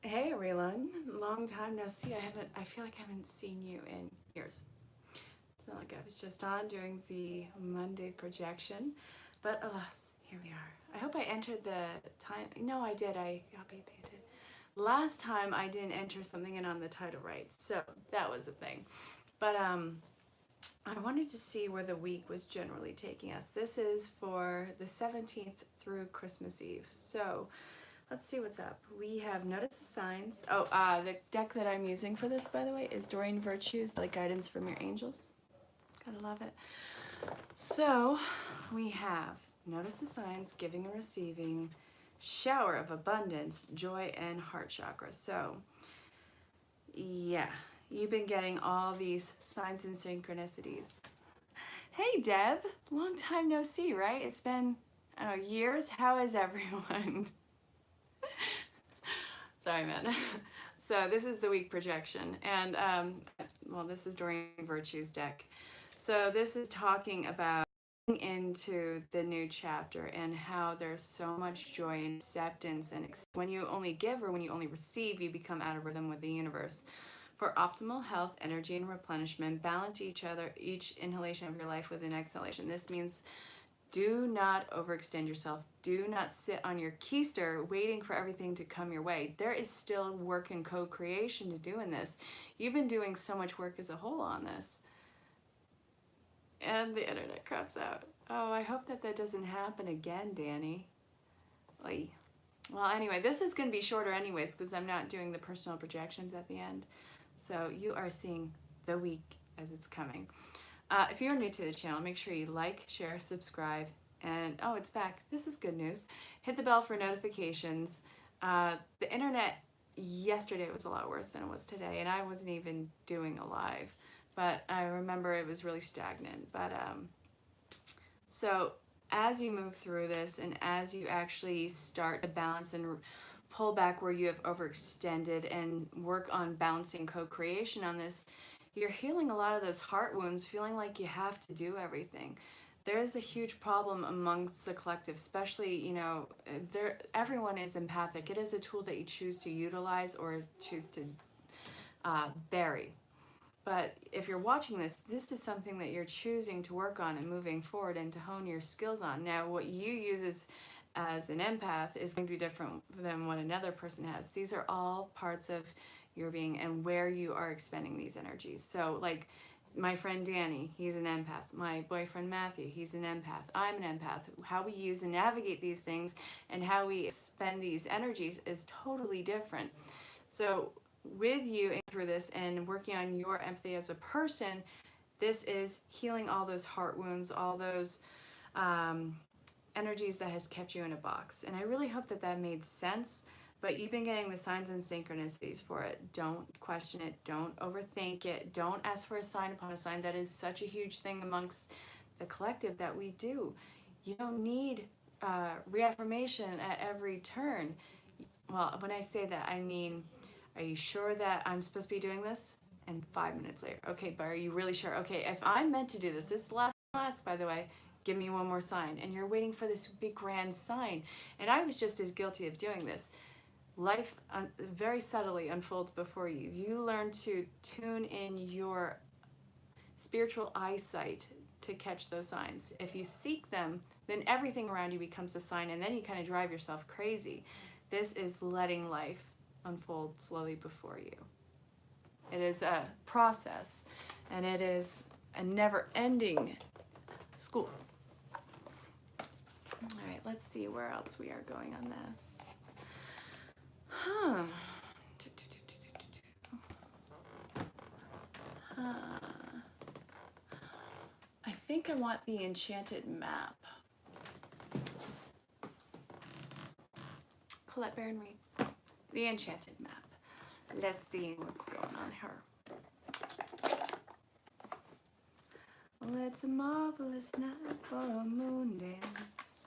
Hey everyone, long time no see. I feel like I haven't seen you in years. It's not like I was just on during the Monday projection, but alas, here we are. I hope I entered the time. No, I did. I did. Last time I didn't enter something in on the title right, so that was a thing. But I wanted to see where the week was generally taking us. This is for the 17th through Christmas Eve. So let's see what's up. We have Notice the Signs. Oh, the deck that I'm using for this, by the way, is Doreen Virtue's like Guidance from Your Angels. Gotta love it. So we have Notice the Signs, Giving and Receiving, Shower of Abundance, Joy, and Heart Chakra. So yeah, you've been getting all these signs and synchronicities. Hey Deb, long time no see, right? It's been, I don't know, years. How is everyone? Sorry, man. So this is the week projection, and well, this is Doreen Virtue's deck. So this is talking about into the new chapter and how there's so much joy and acceptance, and when you only give or when you only receive, you become out of rhythm with the universe. For optimal health, energy, and replenishment, balance each inhalation of your life with an exhalation. This means do not overextend yourself. Do not sit on your keister waiting for everything to come your way. There is still work and co-creation to do in this. You've been doing so much work as a whole on this. And the internet craps out. Oh, I hope that doesn't happen again, Danny. Oy. Well, anyway, this is going to be shorter anyways because I'm not doing the personal projections at the end. So you are seeing the week as it's coming. If you're new to the channel, make sure you like, share, subscribe, and oh, it's back. This is good news. Hit the bell for notifications. The internet yesterday was a lot worse than it was today, and I wasn't even doing a live, but I remember it was really stagnant. But so as you move through this and as you actually start to balance and pull back where you have overextended and work on balancing co-creation on this, you're healing a lot of those heart wounds, feeling like you have to do everything. There is a huge problem amongst the collective, especially, you know, everyone is empathic. It is a tool that you choose to utilize or choose to bury. But if you're watching this, this is something that you're choosing to work on and moving forward and to hone your skills on. Now, what you use as an empath is going to be different than what another person has. These are all parts of your being and where you are expending these energies. So like my friend Danny, he's an empath. My boyfriend Matthew, he's an empath. I'm an empath. How we use and navigate these things and how we spend these energies is totally different. So with you through this and working on your empathy as a person, this is healing all those heart wounds, all those energies that has kept you in a box. And I really hope that made sense. But you've been getting the signs and synchronicities for it. Don't question it. Don't overthink it. Don't ask for a sign upon a sign. That is such a huge thing amongst the collective that we do. You don't need reaffirmation at every turn. Well, when I say that, I mean, are you sure that I'm supposed to be doing this? And 5 minutes later, okay, but are you really sure? Okay, if I'm meant to do this, this last, by the way, give me one more sign. And you're waiting for this big grand sign. And I was just as guilty of doing this. Life very subtly unfolds before you. You learn to tune in your spiritual eyesight to catch those signs. If you seek them, then everything around you becomes a sign, and then you kind of drive yourself crazy. This is letting life unfold slowly before you. It is a process, and it is a never-ending school. All right, let's see where else we are going on this. I think I want the enchanted map. Colette Baron-Reed. The enchanted map. Let's see what's going on here. Well, it's a marvelous night for a moon dance.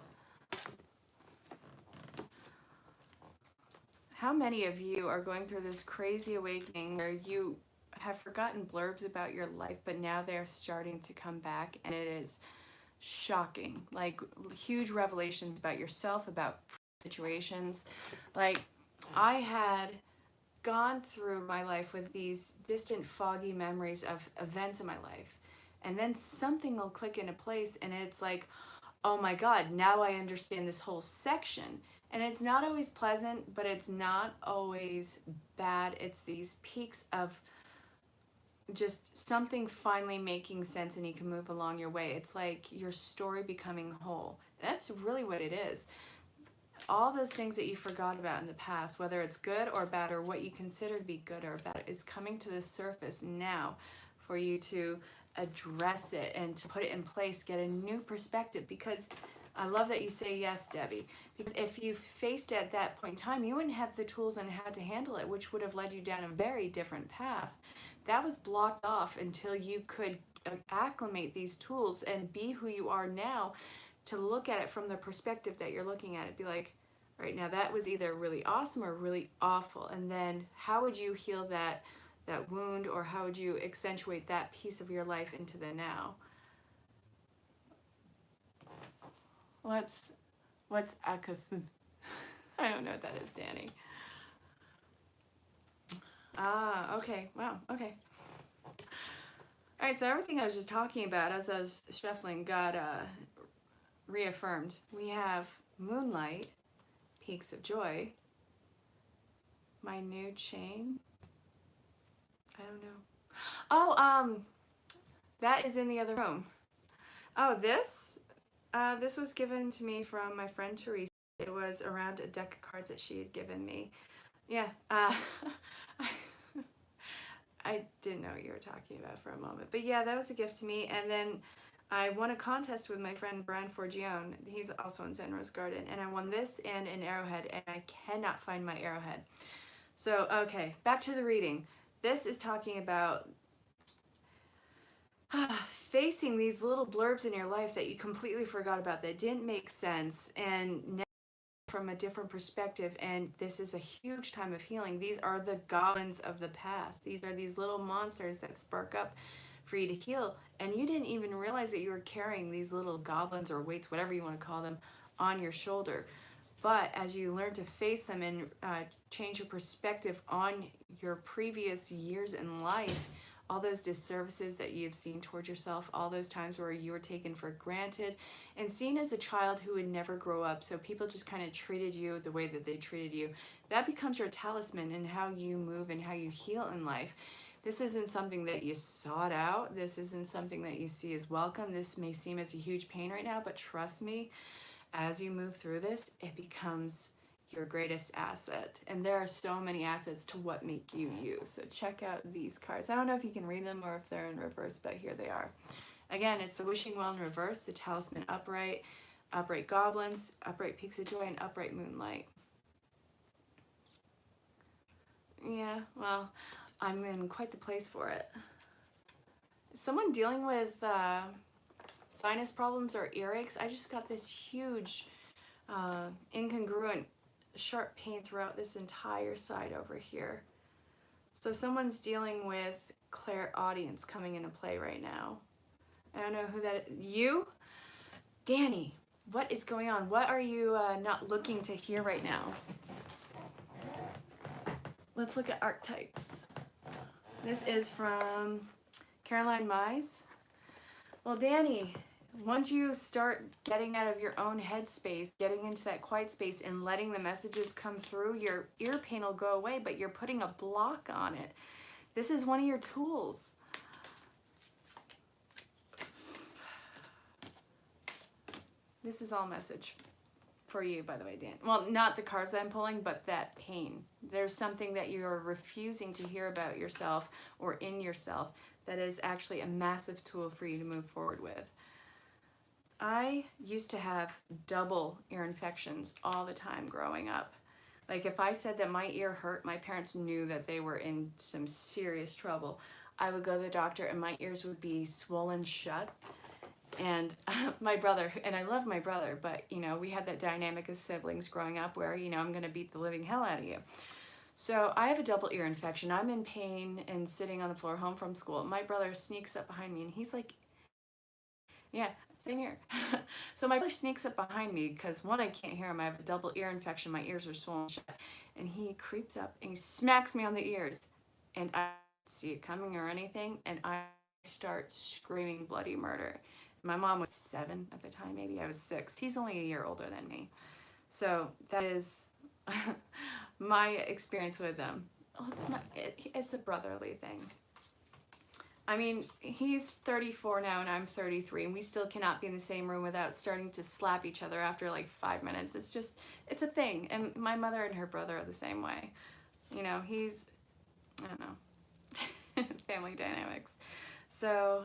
How many of you are going through this crazy awakening where you have forgotten blurbs about your life, but now they're starting to come back, and it is shocking. Like huge revelations about yourself, about situations. Like I had gone through my life with these distant, foggy memories of events in my life. And then something will click into place and it's like, oh my God, now I understand this whole section. And it's not always pleasant, but it's not always bad. It's these peaks of just something finally making sense and you can move along your way. It's like your story becoming whole. That's really what it is. All those things that you forgot about in the past, whether it's good or bad or what you consider to be good or bad, is coming to the surface now for you to address it and to put it in place, get a new perspective. Because I love that you say yes, Debbie, because if you faced it at that point in time, you wouldn't have the tools on how to handle it, which would have led you down a very different path. That was blocked off until you could acclimate these tools and be who you are now, to look at it from the perspective that you're looking at it. Be like, right now that was either really awesome or really awful, and then how would you heal that wound, or how would you accentuate that piece of your life into the now? What's akasas? I don't know what that is, Danny. Ah, okay. Wow, okay. All right, so everything I was just talking about as I was shuffling got reaffirmed. We have moonlight, peaks of joy, my new chain. I don't know. Oh, that is in the other room. Oh, this was given to me from my friend Teresa. It was around a deck of cards that she had given me. Yeah, I didn't know what you were talking about for a moment. But yeah, that was a gift to me. And then I won a contest with my friend Brian Forgione. He's also in San Rose Garden. And I won this and an arrowhead, and I cannot find my arrowhead. So, okay, back to the reading. This is talking about facing these little blurbs in your life that you completely forgot about, that didn't make sense, and now from a different perspective. And this is a huge time of healing. These are the goblins of the past. These are these little monsters that spark up for you to heal, and you didn't even realize that you were carrying these little goblins or weights, whatever you want to call them, on your shoulder. But as you learn to face them and change your perspective on your previous years in life, all those disservices that you've seen towards yourself, all those times where you were taken for granted and seen as a child who would never grow up, so people just kind of treated you the way that they treated you, that becomes your talisman in how you move and how you heal in life. This isn't something that you sought out. This isn't something that you see as welcome. This may seem as a huge pain right now, but trust me, as you move through this, it becomes your greatest asset. And there are so many assets to what make you you. So check out these cards. I don't know if you can read them or if they're in reverse, but here they are. Again, it's the wishing well in reverse, the talisman upright, upright goblins, upright peaks of joy, and upright moonlight. Yeah, well, I'm in quite the place for it. Is someone dealing with sinus problems or earaches? I just got this huge incongruent sharp pain throughout this entire side over here. So someone's dealing with clairaudience coming into play right now. I don't know who that is. You? Danny, what is going on? What are you not looking to hear right now? Let's look at archetypes. This is from ErinLyn.Reads. Well, Danny, once you start getting out of your own headspace, getting into that quiet space and letting the messages come through, your ear pain will go away, but you're putting a block on it. This is one of your tools. This is all message for you, by the way, Dan. Well, not the cards that I'm pulling, but that pain. There's something that you're refusing to hear about yourself or in yourself that is actually a massive tool for you to move forward with. I used to have double ear infections all the time growing up. Like if I said that my ear hurt, my parents knew that they were in some serious trouble. I would go to the doctor and my ears would be swollen shut. And my brother, and I love my brother, but you know, we had that dynamic as siblings growing up where, you know, I'm going to beat the living hell out of you. So I have a double ear infection. I'm in pain and sitting on the floor home from school. My brother sneaks up behind me and he's like, yeah, Same here. So my brother sneaks up behind me because one, I can't hear him. I have a double ear infection. My ears are swollen shut. And he creeps up and he smacks me on the ears. And I don't see it coming or anything. And I start screaming bloody murder. My mom was 7 at the time, maybe. I was 6. He's only a year older than me. So that is my experience with them. Well, it's a brotherly thing. I mean, he's 34 now and I'm 33, and we still cannot be in the same room without starting to slap each other after like 5 minutes. It's a thing. And my mother and her brother are the same way. You know, I don't know, family dynamics. So,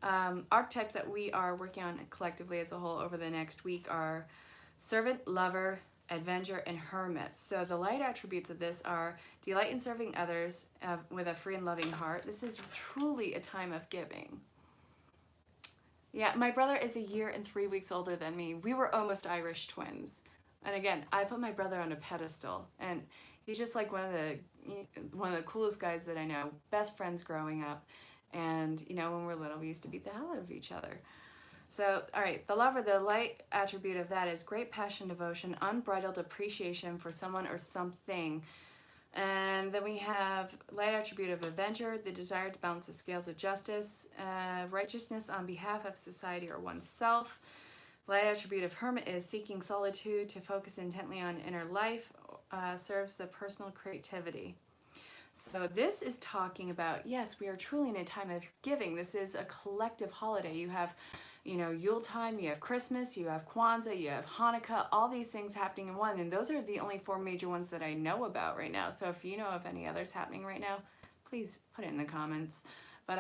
archetypes that we are working on collectively as a whole over the next week are servant, lover, Avenger, and Hermit. So the light attributes of this are delight in serving others with a free and loving heart. This is truly a time of giving. Yeah, my brother is a year and 3 weeks older than me. We were almost Irish twins. And again, I put my brother on a pedestal, and he's just like one of the coolest guys that I know. Best friends growing up, and you know, when we were little, we used to beat the hell out of each other. So, all right, the lover, the light attribute of that is great passion, devotion, unbridled appreciation for someone or something. And then we have light attribute of avenger, the desire to balance the scales of justice, righteousness on behalf of society or oneself. Light attribute of hermit is seeking solitude to focus intently on inner life, serves the personal creativity. So this is talking about, yes, we are truly in a time of giving. This is a collective holiday. You have, you know, Yule time, you have Christmas, you have Kwanzaa, you have Hanukkah, all these things happening in one. And those are the only 4 major ones that I know about right now. So if you know of any others happening right now, please put it in the comments. But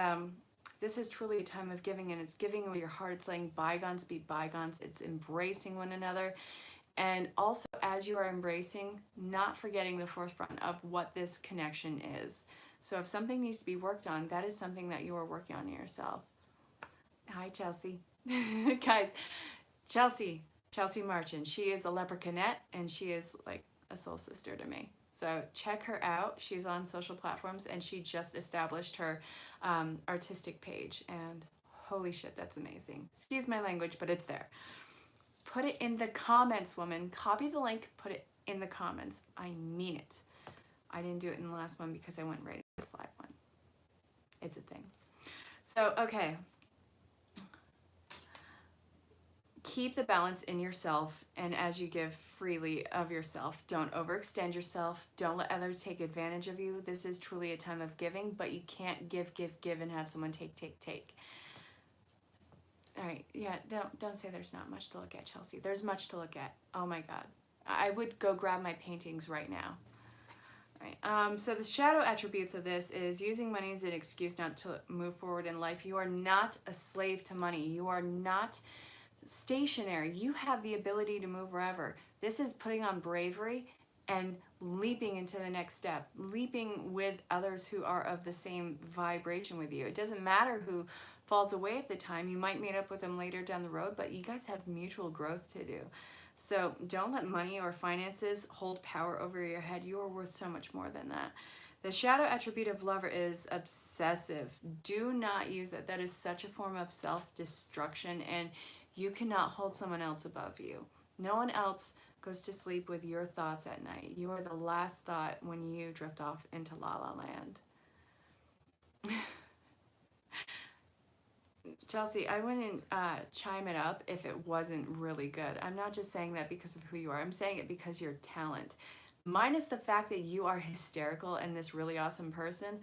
this is truly a time of giving, and it's giving with your heart. It's letting bygones be bygones. It's embracing one another. And also, as you are embracing, not forgetting the forefront of what this connection is. So if something needs to be worked on, that is something that you are working on yourself. Hi, Chelsea. Guys, Chelsea Marchand, she is a leprechaunette, and she is like a soul sister to me. So check her out. She's on social platforms, and she just established her artistic page. And holy shit, that's amazing. Excuse my language, but it's there. Put it in the comments, woman. Copy the link, put it in the comments. I mean it. I didn't do it in the last one because I went right into the slide one. It's a thing. So, okay. Keep the balance in yourself, and as you give freely of yourself, don't overextend yourself. Don't let others take advantage of you. This is truly a time of giving, but you can't give and have someone take. All right, yeah, don't say there's not much to look at, Chelsea. There's much to look at. Oh my God. I would go grab my paintings right now. All right, so the shadow attributes of this is using money as an excuse not to move forward in life. You are not a slave to money. You are not stationary. You have the ability to move wherever. This is putting on bravery and leaping into the next step, leaping with others who are of the same vibration with you. It doesn't matter who falls away at the time. You might meet up with them later down the road, but you guys have mutual growth to do. So don't let money or finances hold power over your head. You are worth so much more than that. The shadow attribute of lover is obsessive. Do not use it. That is such a form of self-destruction, and you cannot hold someone else above you. No one else goes to sleep with your thoughts at night. You are the last thought when you drift off into La La Land. Chelsea, I wouldn't chime it up if it wasn't really good. I'm not just saying that because of who you are. I'm saying it because your talent. Minus the fact that you are hysterical and this really awesome person,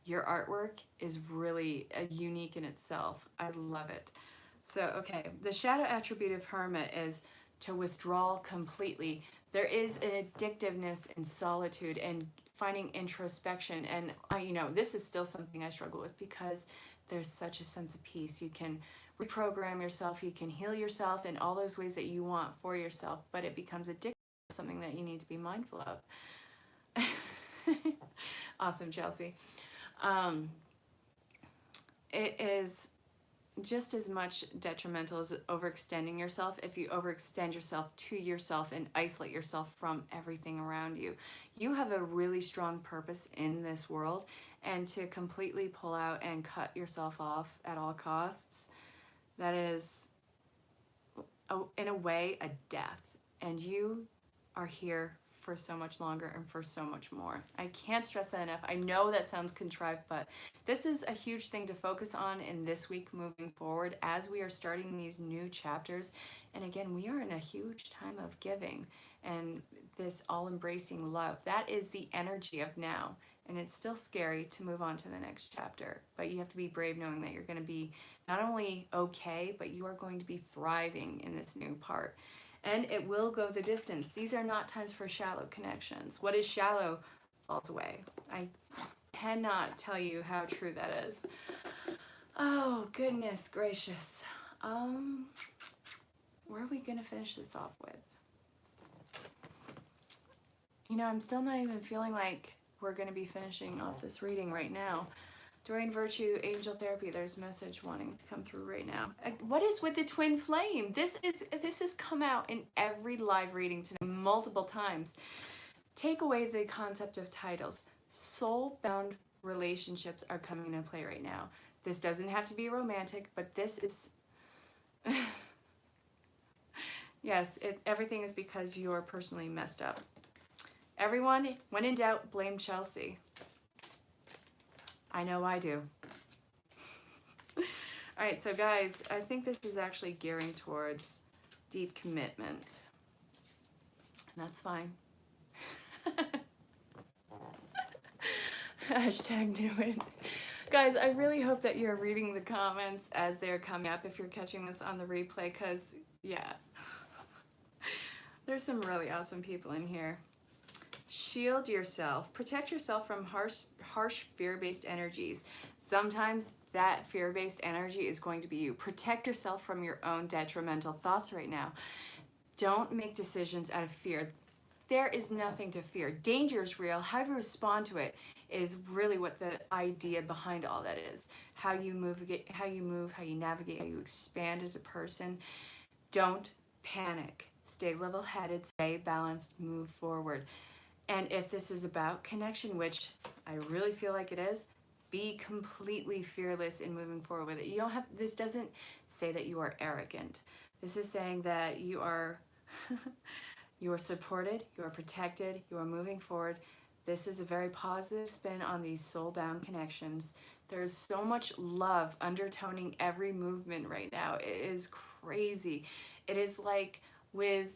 your artwork is really unique in itself. I love it. So, okay, the shadow attribute of hermit is to withdraw completely. There is an addictiveness in solitude and finding introspection. And, you know, this is still something I struggle with because there's such a sense of peace. You can reprogram yourself, you can heal yourself in all those ways that you want for yourself, but it becomes addictive, something that you need to be mindful of. Awesome, Chelsea. It is just as much detrimental as overextending yourself if you overextend yourself to yourself and isolate yourself from everything around you. You have a really strong purpose in this world, and to completely pull out and cut yourself off at all costs, that is in a way, a death. And you are here for so much longer and for so much more. I can't stress that enough. I know that sounds contrived, but this is a huge thing to focus on in this week moving forward as we are starting these new chapters. And again, we are in a huge time of giving and this all-embracing love. That is the energy of now. And it's still scary to move on to the next chapter, but you have to be brave knowing that you're going to be not only okay, but you are going to be thriving in this new part. And it will go the distance. These are not times for shallow connections. What is shallow falls away. I cannot tell you how true that is. Oh, goodness gracious. Where are we going to finish this off with? You know, I'm still not even feeling like we're going to be finishing off this reading right now. During Virtue Angel Therapy, there's a message wanting to come through right now. What is with the twin flame? This has come out in every live reading today multiple times. Take away the concept of titles. Soul-bound relationships are coming into play right now. This doesn't have to be romantic, but this is... yes, everything is because you're personally messed up. Everyone, when in doubt, blame Chelsea. I know I do. All right, so guys, I think this is actually gearing towards deep commitment. And that's fine. Hashtag do it. Guys, I really hope that you're reading the comments as they're coming up if you're catching this on the replay, because, yeah. There's some really awesome people in here. Shield yourself. Protect yourself from harsh fear-based energies. Sometimes that fear-based energy is going to be you. Protect yourself from your own detrimental thoughts right now. Don't make decisions out of fear. There is nothing to fear. Danger is real. How you respond to it is really what the idea behind all that is. How you move, how you navigate, how you expand as a person. Don't panic. Stay level-headed, stay balanced, move forward. And if this is about connection, which I really feel like it is, be completely fearless in moving forward with it. You don't have, this doesn't say that you are arrogant. This is saying that you are, you are supported, you are protected, you are moving forward. This is a very positive spin on these soul-bound connections. There's so much love undertoning every movement right now. It is crazy. It is like with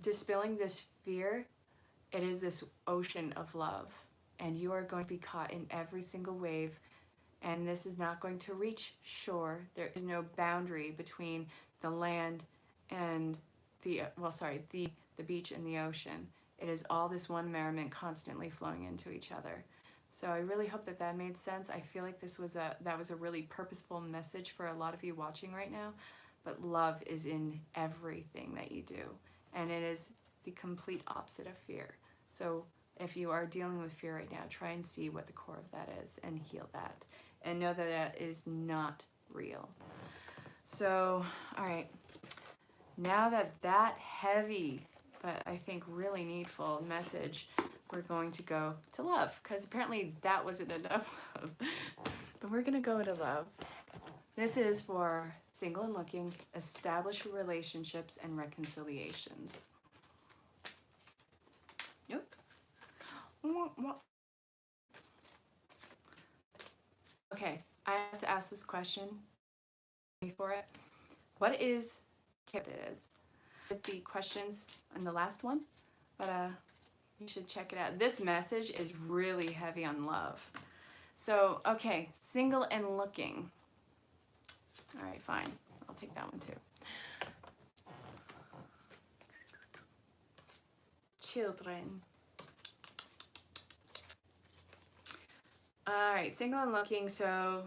dispelling this fear, it is this ocean of love, and you are going to be caught in every single wave, and this is not going to reach shore. There is no boundary between the land and the beach and the ocean. It is all this one merriment constantly flowing into each other. So I really hope that that made sense. I feel like that was a really purposeful message for a lot of you watching right now, but love is in everything that you do, and it is the complete opposite of fear. So if you are dealing with fear right now, try and see what the core of that is and heal that. And know that that is not real. So, all right. Now that heavy, but I think really needful message, we're going to go to love. Because apparently that wasn't enough love. But we're going to go to love. This is for single and looking, established relationships and reconciliations. Yep. Okay, I have to ask this question for it. What is tip it is? With the questions on the last one, but you should check it out. This message is really heavy on love. So, okay, single and looking. All right, fine. I'll take that one too. Children. All right, single and looking, so,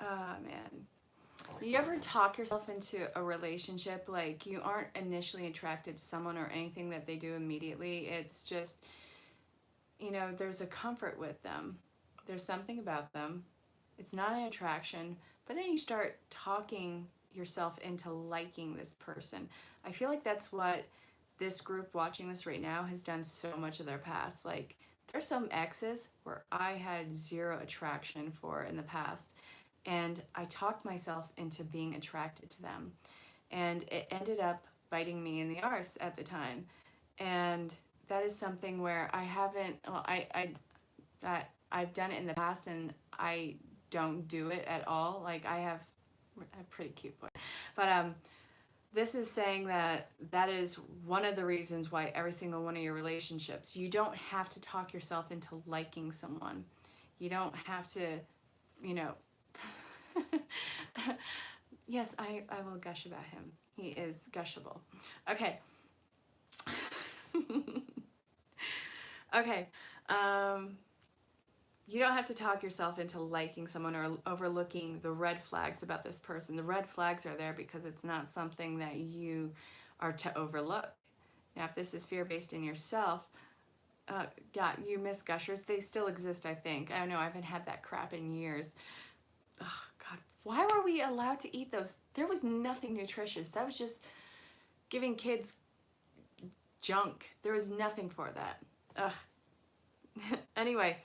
man. You ever talk yourself into a relationship, like you aren't initially attracted to someone or anything that they do immediately? It's just, you know, there's a comfort with them. There's something about them. It's not an attraction, but then you start talking yourself into liking this person. I feel like that's what this group watching this right now has done so much of their past. Like, there's some exes where I had zero attraction for in the past, and I talked myself into being attracted to them. And it ended up biting me in the arse at the time. And that is something where I haven't, well, I've done it in the past, and I don't do it at all. Like, I have a pretty cute boy. But this is saying that that is one of the reasons why every single one of your relationships, you don't have to talk yourself into liking someone. You don't have to, you know, yes, I will gush about him. He is gushable. Okay. Okay. You don't have to talk yourself into liking someone or overlooking the red flags about this person. The red flags are there because it's not something that you are to overlook. Now, if this is fear-based in yourself, God, you miss gushers. They still exist, I think. I don't know. I haven't had that crap in years. Oh, God. Why were we allowed to eat those? There was nothing nutritious. That was just giving kids junk. There was nothing for that. Ugh. Anyway,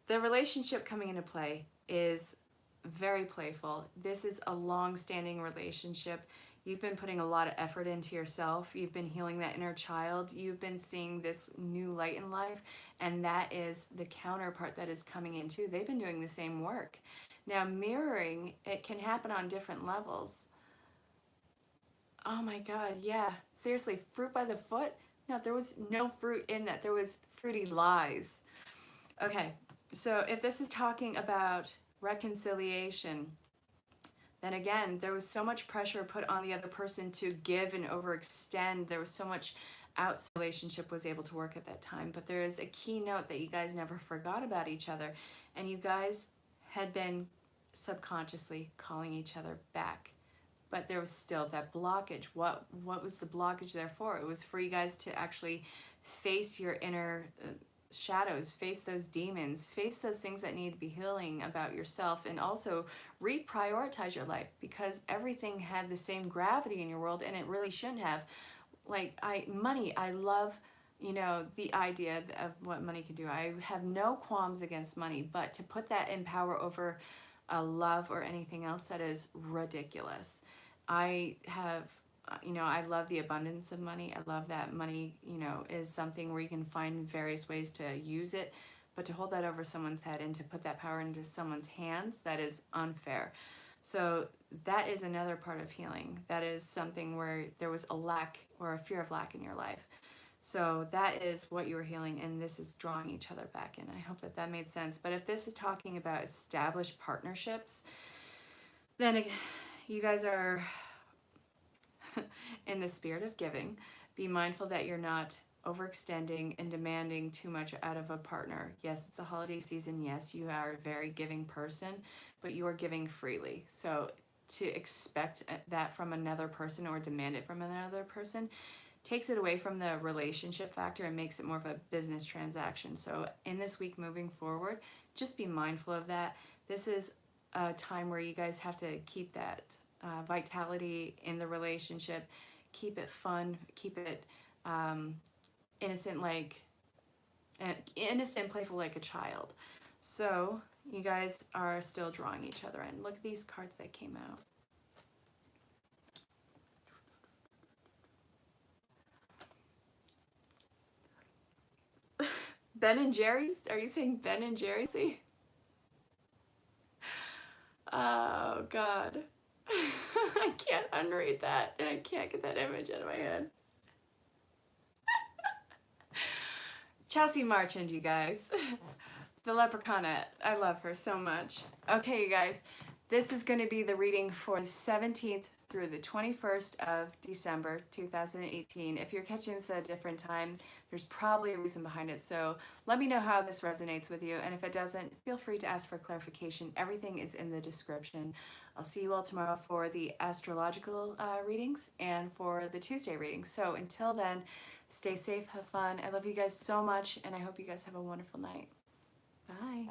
the relationship coming into play is very playful. This is a long-standing relationship. You've been putting a lot of effort into yourself. You've been healing that inner child. You've been seeing this new light in life, and that is the counterpart that is coming in too. They've been doing the same work. Now, mirroring, it can happen on different levels. Oh my God, yeah. Seriously, fruit by the foot? No, there was no fruit in that. There was fruity lies. Okay, so if this is talking about reconciliation, then again, there was so much pressure put on the other person to give and overextend. There was so much outside relationship was able to work at that time. But there is a key note that you guys never forgot about each other. And you guys had been subconsciously calling each other back. But there was still that blockage. What was the blockage there for? It was for you guys to actually face your inner shadows, face those demons, face those things that need to be healing about yourself, and also reprioritize your life, because everything had the same gravity in your world, and it really shouldn't have. Like, money, I love, you know, the idea of what money can do. I have no qualms against money, but to put that in power over a love or anything else, that is ridiculous. I have, you know, I love the abundance of money. I love that money, you know, is something where you can find various ways to use it, but to hold that over someone's head and to put that power into someone's hands, that is unfair. So that is another part of healing. That is something where there was a lack or a fear of lack in your life. So that is what you were healing, and this is drawing each other back in. I hope that that made sense. But if this is talking about established partnerships, then you guys are in the spirit of giving. Be mindful that you're not overextending and demanding too much out of a partner. Yes, it's the holiday season. Yes, you are a very giving person, but you are giving freely. So to expect that from another person or demand it from another person takes it away from the relationship factor and makes it more of a business transaction. So in this week moving forward, just be mindful of that. This is a time where you guys have to keep that vitality in the relationship, keep it fun, keep it innocent, playful like a child. So you guys are still drawing each other in. Look at these cards that came out. Ben and Jerry's? Are you saying Ben and Jerry's? Oh, God. I can't unread that, and I can't get that image out of my head. Chelsea Marchand, you guys. The leprechaunette. I love her so much. Okay, you guys. This is going to be the reading for the 17th through the 21st of December 2018. If you're catching this at a different time, there's probably a reason behind it. So let me know how this resonates with you. And if it doesn't, feel free to ask for clarification. Everything is in the description. I'll see you all tomorrow for the astrological readings and for the Tuesday readings. So until then, stay safe, have fun. I love you guys so much, and I hope you guys have a wonderful night. Bye.